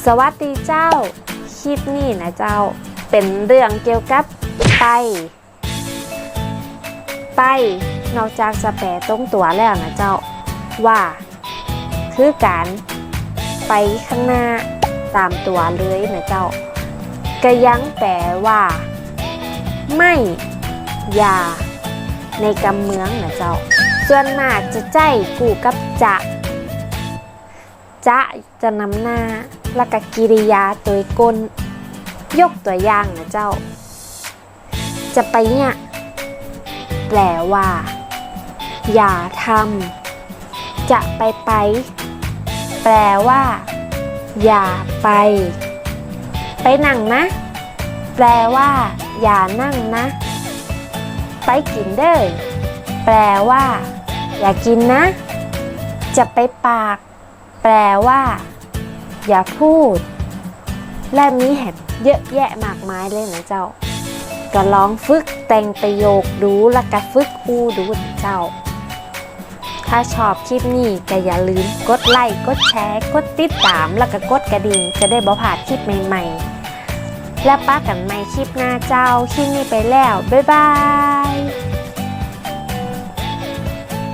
สวัสดีเจ้าคลิปนี้นะเจ้าเป็นเรื่องเกี่ยวกับไปนอกจากจะแปลตรงตัวแล้วนะเจ้าว่าคือการไปข้างหน้าตามตัวเลยนะเจ้าก็ยังแปลว่าไม่อย่าในกำเมืองนะเจ้าส่วนมากจะใจกูกับจะนำหน้าและกกิริยาตัวกลยกตัวอย่างนะเจ้าจะไปเนี่ยแปลว่าอย่าทำจะไปแปลว่าอย่าไปนั่งนะแปลว่าอย่านั่งนะไปกินเด้อแปลว่าอย่ากินนะจะไปปากแปลว่าอย่าพูดและมีแหบเยอะแยะมากมายเลยนะเจ้าก็ลองฝึกแต่งประโยคดูแล้วก็ฝึกอู้ดูเจ้าถ้าชอบคลิปนี้ก็อย่าลืมกดไลค์กดแชร์กดติดตามแล้วก็กดกระดิ่งจะได้บ่พลาดคลิปใหม่ๆและป้ากันใหม่คลิปหน้าเจ้าคลิปนี้ไปแล้วบ๊ายบาย